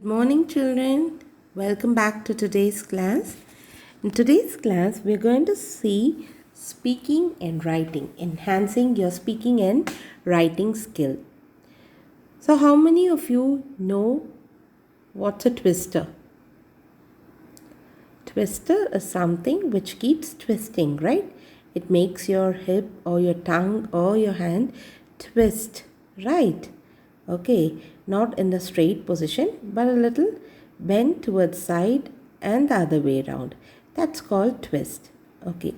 Morning, children. Welcome back to today's class. In today's class, we're going to see speaking and writing, enhancing your speaking and writing skill. So, how many of you know what's a twister? Twister is something which keeps twisting, right? It makes your hip or your tongue or your hand twist, right? Okay, not in the straight position, but a little bent towards side and the other way around. That's called twist. Okay.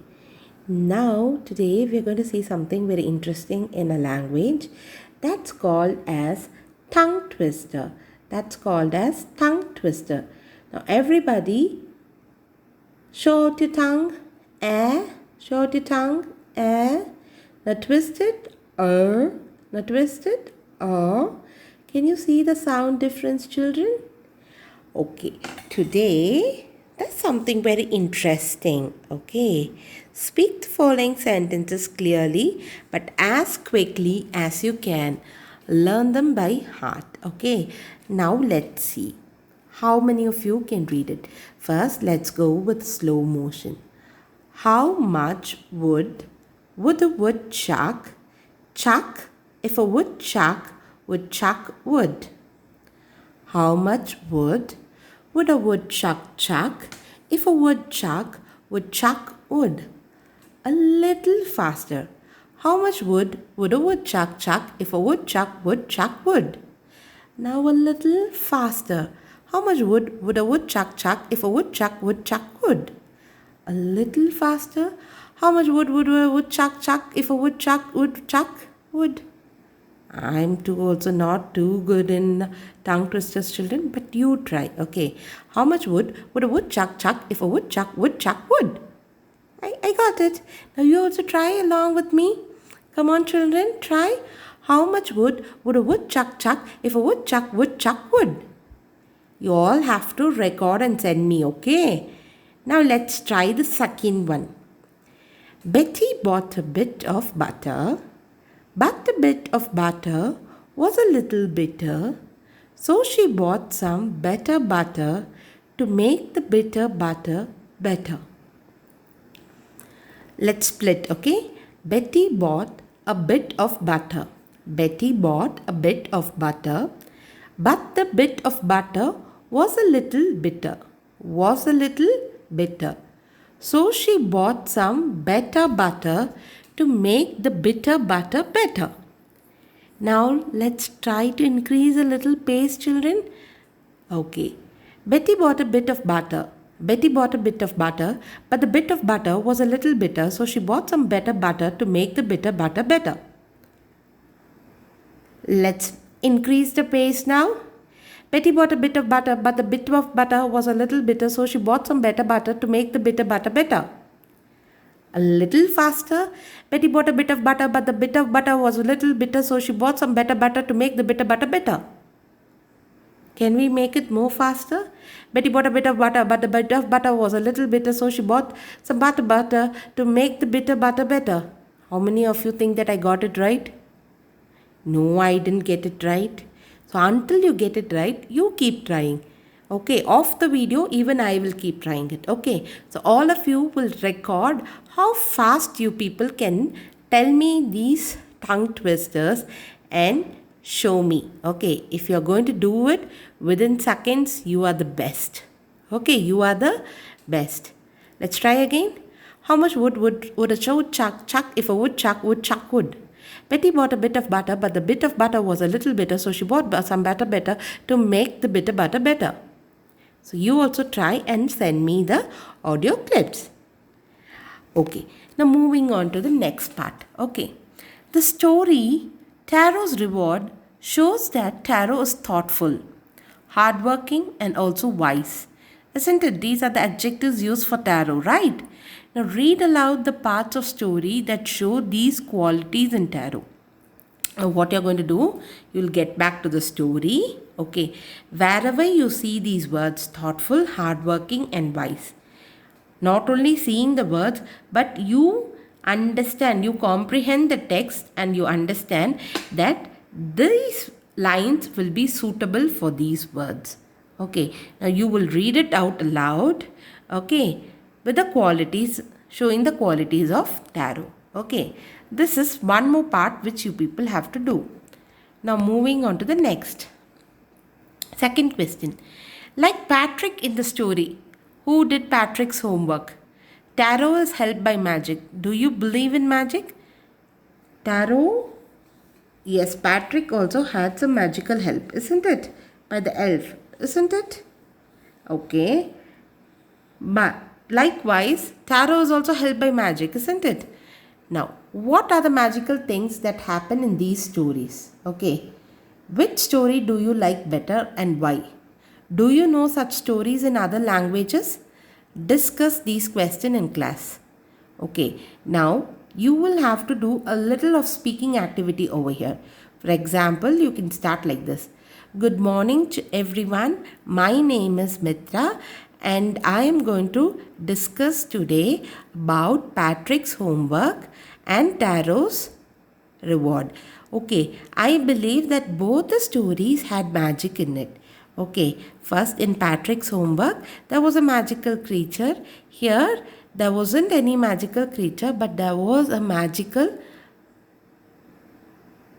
Now, today we are going to see something very interesting in a language. That's called as tongue twister. That's called as tongue twister. Now, everybody, show out your tongue. Show out your tongue. Now, twist it. Now, twist it. Can you see the sound difference, children? Okay, today there's something very interesting. Okay, speak the following sentences clearly but as quickly as you can. Learn them by heart. Okay, now let's see how many of you can read it. First, let's go with slow motion. How much would a woodchuck chuck if a woodchuck would chuck wood? How much wood would a woodchuck chuck if a woodchuck would chuck wood? A little faster. How much wood would a woodchuck chuck if a woodchuck would chuck wood? Now a little faster. How much wood would a woodchuck chuck if a woodchuck would chuck wood? A little faster. How much wood would a woodchuck chuck if a woodchuck would chuck wood? I'm also not too good in tongue twisters, children, but you try. Okay. How much wood would a woodchuck chuck if a woodchuck would chuck wood? I got it. Now you also try along with me. Come on, children, try. How much wood would a woodchuck chuck if a woodchuck would chuck wood? You all have to record and send me, okay? Now let's try the second one. Betty bought a bit of butter. But the bit of butter was a little bitter, so she bought some better butter to make the bitter butter better. Let's split, okay? Betty bought a bit of butter. Betty bought a bit of butter, but the bit of butter was a little bitter. Was a little bitter. So she bought some better butter to make the bitter butter better. Now let's try to increase a little pace, children. Okay. Betty bought a bit of butter. Betty bought a bit of butter, but the bit of butter was a little bitter, so she bought some better butter to make the bitter butter better. Let's increase the pace now. Betty bought a bit of butter, but the bit of butter was a little bitter, so she bought some better butter to make the bitter butter better. A little faster. Betty bought a bit of butter, but the bit of butter was a little bitter, so she bought some better butter to make the bitter butter better. Can we make it more faster? Betty bought a bit of butter, but the bit of butter was a little bitter, so she bought some butter to make the bitter butter better. How many of you think that I got it right? No, I didn't get it right. So until you get it right, you keep trying. Okay, off the video, even I will keep trying it. Okay, so all of you will record how fast you people can tell me these tongue twisters and show me. Okay, if you're going to do it within seconds, you are the best. Okay, you are the best. Let's try again. How much wood would a woodchuck chuck if a woodchuck would chuck wood? Betty bought a bit of butter, but the bit of butter was a little bitter, so she bought some better to make the bitter butter better. So you also try and send me the audio clips. Okay, now moving on to the next part. Okay, the story Taro's Reward shows that Taro is thoughtful, hardworking, and also wise. Isn't it? These are the adjectives used for Taro, right? Now read aloud the parts of story that show these qualities in Taro. Now what you're going to do, you'll get back to the story. Okay, wherever you see these words, thoughtful, hardworking, and wise. Not only seeing the words, but you understand, you comprehend the text and you understand that these lines will be suitable for these words. Okay, now you will read it out loud, okay, with the qualities, showing the qualities of Taro. Okay, this is one more part which you people have to do. Now moving on to the next. Second question. Like Patrick in the story, who did Patrick's homework? Taro is helped by magic. Do you believe in magic? Taro? Yes, Patrick also had some magical help, isn't it? By the elf, isn't it? Okay. But likewise, Taro is also helped by magic, isn't it? Now, what are the magical things that happen in these stories? Okay. Which story do you like better and why? Do you know such stories in other languages? Discuss these questions in class. Okay, now you will have to do a little of speaking activity over here. For example, you can start like this. Good morning to everyone. My name is Mitra and I am going to discuss today about Patrick's homework and Taro's reward. Okay, I believe that both the stories had magic in it. Okay, first in Patrick's homework, there was a magical creature. Here, there wasn't any magical creature, but there was a magical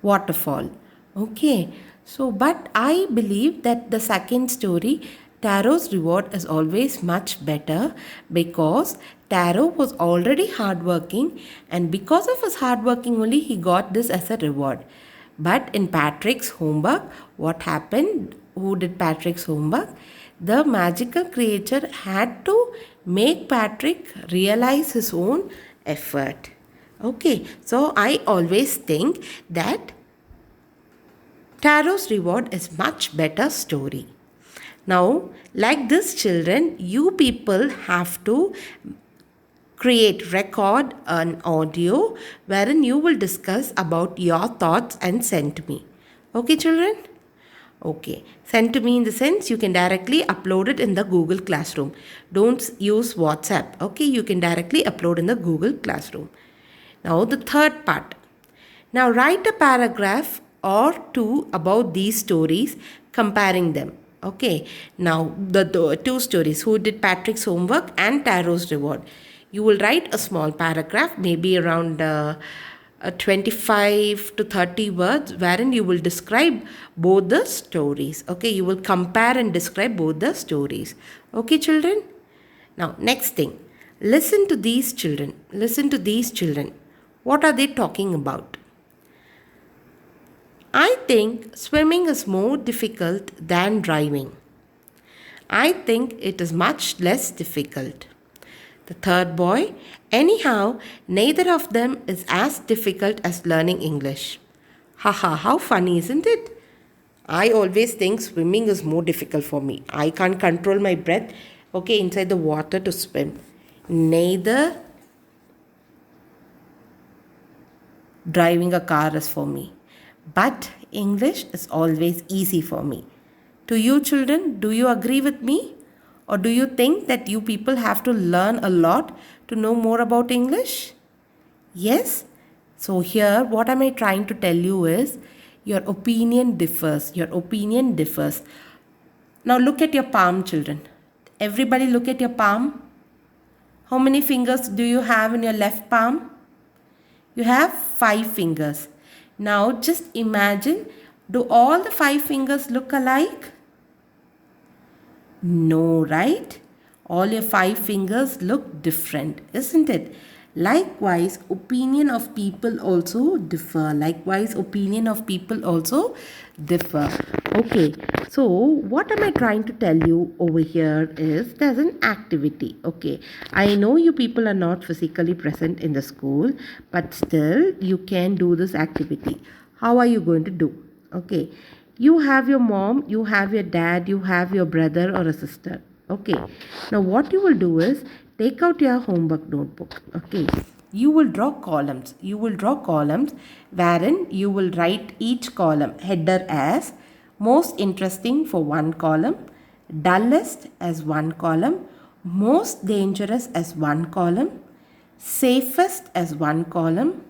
waterfall. Okay, so but I believe that the second story, Taro's reward, is always much better because Taro was already hardworking, and because of his hardworking only he got this as a reward. But in Patrick's homework, what happened? Who did Patrick's homework? The magical creature had to make Patrick realize his own effort. Okay, so I always think that Taro's reward is much better story. Now, like this children, you people have to record an audio wherein you will discuss about your thoughts and send to me. Okay, children? Okay, send to me in the sense you can directly upload it in the Google Classroom. Don't use WhatsApp. Okay, you can directly upload in the Google Classroom. Now, the third part. Now, write a paragraph or two about these stories, comparing them. Okay, now the two stories, who did Patrick's homework and Taro's reward. You will write a small paragraph, maybe around 25 to 30 words, wherein you will describe both the stories. Okay, you will compare and describe both the stories. Okay, children? Now, next thing, listen to these children. Listen to these children. What are they talking about? I think swimming is more difficult than driving. I think it is much less difficult. The third boy, anyhow, neither of them is as difficult as learning English. Haha, how funny, isn't it? I always think swimming is more difficult for me. I can't control my breath, okay, inside the water to swim. Neither driving a car is for me. But English is always easy for me. To you children, do you agree with me? Or do you think that you people have to learn a lot to know more about English? Yes? So here, what am I trying to tell you is, your opinion differs. Your opinion differs. Now look at your palm, children. Everybody look at your palm. How many fingers do you have in your left palm? You have 5 fingers. Now just imagine, do all the 5 fingers look alike? No, right? All your 5 fingers look different, isn't it? Likewise, opinion of people also differ. Likewise, opinion of people also differ. Okay, so what am I trying to tell you over here is there's an activity. Okay, I know you people are not physically present in the school, but still you can do this activity. How are you going to do? Okay, you have your mom, you have your dad, you have your brother or a sister. Okay, now what you will do is take out your homework notebook. Okay, you will draw columns. You will draw columns wherein you will write each column header as most interesting for one column, dullest as one column, most dangerous as one column, safest as one column,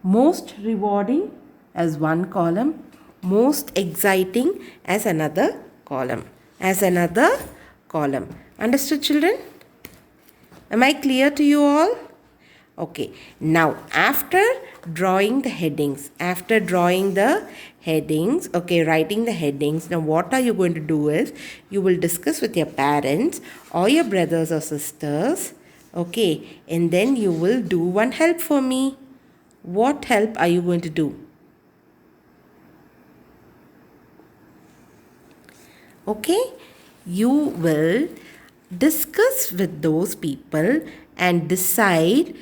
most rewarding as one column, most exciting as another column. as another column. Understood, children? Am I clear to you all? Okay, now after drawing the headings, okay, writing the headings, now what are you going to do is, you will discuss with your parents or your brothers or sisters, okay, and then you will do one help for me. What help are you going to do? Okay, you will discuss with those people and decide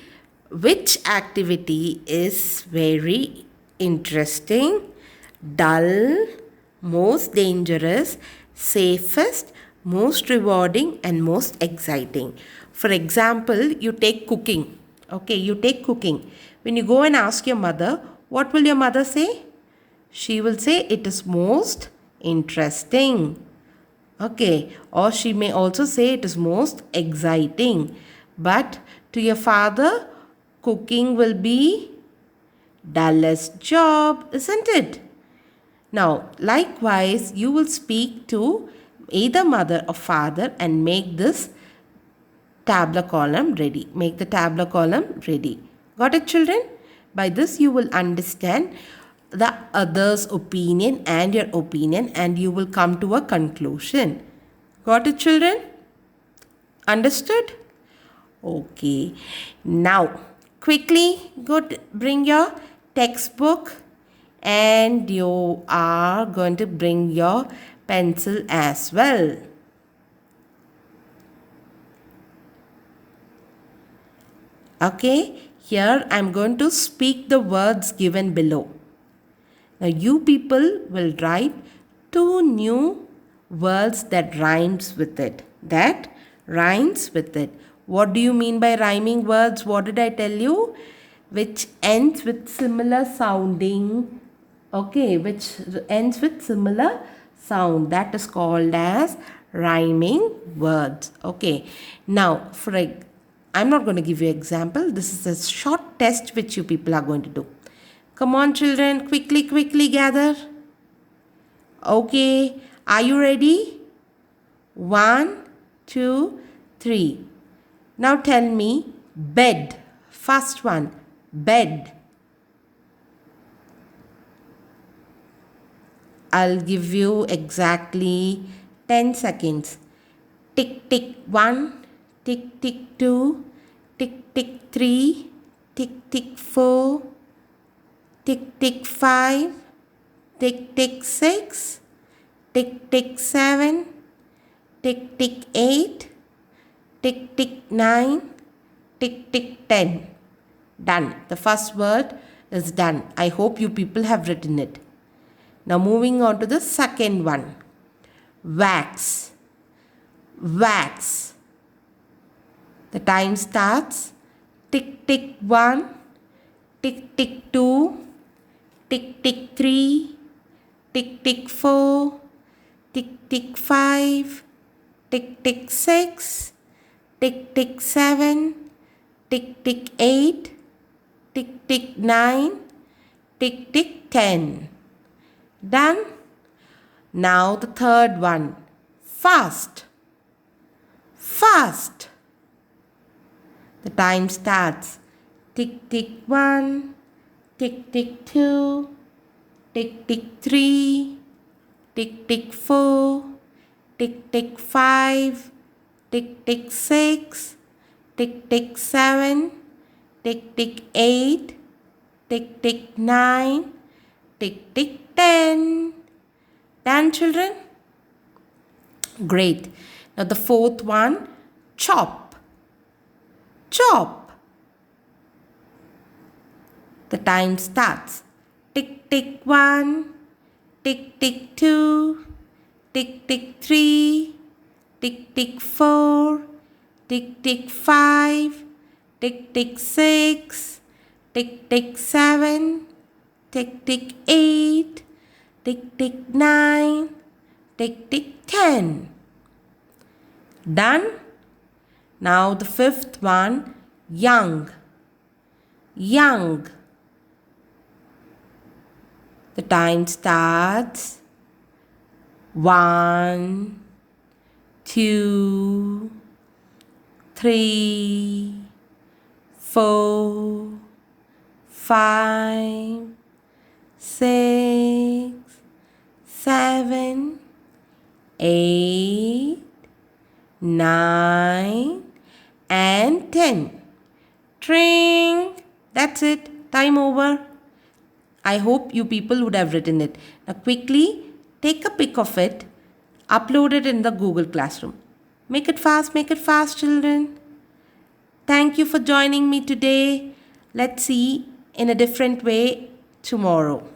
which activity is very interesting, dull, most dangerous, safest, most rewarding, and most exciting. For example, you take cooking. Okay, you take cooking. When you go and ask your mother, what will your mother say? She will say it is most interesting. Okay, or she may also say it is most exciting. But to your father, cooking will be dullest job, isn't it? Now, likewise, you will speak to either mother or father and make this tabular column ready. Make the tabular column ready. Got it, children? By this, you will understand the other's opinion and your opinion, and you will come to a conclusion. Got it, children? Understood? Okay. Now, quickly bring your textbook, and you are going to bring your pencil as well. Okay, here I am going to speak the words given below. Now you people will write 2 new words that rhymes with it. What do you mean by rhyming words? What did I tell you? Which ends with similar sounding. Okay, which ends with similar sound. That is called as rhyming words. Okay. Now, I'm not going to give you an example. This is a short test which you people are going to do. Come on, children, quickly gather. Okay, are you ready? 1, 2, 3. Now tell me, bed. First one, bed. I'll give you exactly 10 seconds. Tick, tick 1, tick, tick 2, tick, tick 3, tick, tick 4, tick, tick 5, tick, tick 6, tick, tick 7, tick, tick 8, tick, tick 9, tick, tick 10. Done. The first word is done. I hope you people have written it. Now moving on to the second one. Wax. Wax. The time starts. Tick, tick 1, tick, tick 2, tick, tick 3, tick, tick 4, tick, tick 5, tick, tick 6, tick, tick 7, tick, tick 8, tick, tick 9, tick, tick 10. Done? Now the third one. Fast. Fast. The time starts. Tick, tick 1, tick, tick 2, tick, tick 3, tick, tick 4, tick, tick 5, tick, tick 6, tick, tick 7, tick, tick 8, tick, tick 9, tick, tick 10. Done, children? Great. Now the fourth one, chop. Chop. The time starts. Tick, tick 1, tick, tick 2, tick, tick 3, tick, tick 4, tick, tick 5, tick, tick 6, tick, tick 7, tick, tick 8, tick, tick 9, tick, tick 10. Done? Now the fifth one, young. Young. The time starts. 1, 2, 3, 4, 5, 6, 7, 8, 9, and 10. Tring! That's it. Time over. I hope you people would have written it. Now quickly take a pic of it, upload it in the Google Classroom. Make it fast, children. Thank you for joining me today. Let's see in a different way tomorrow.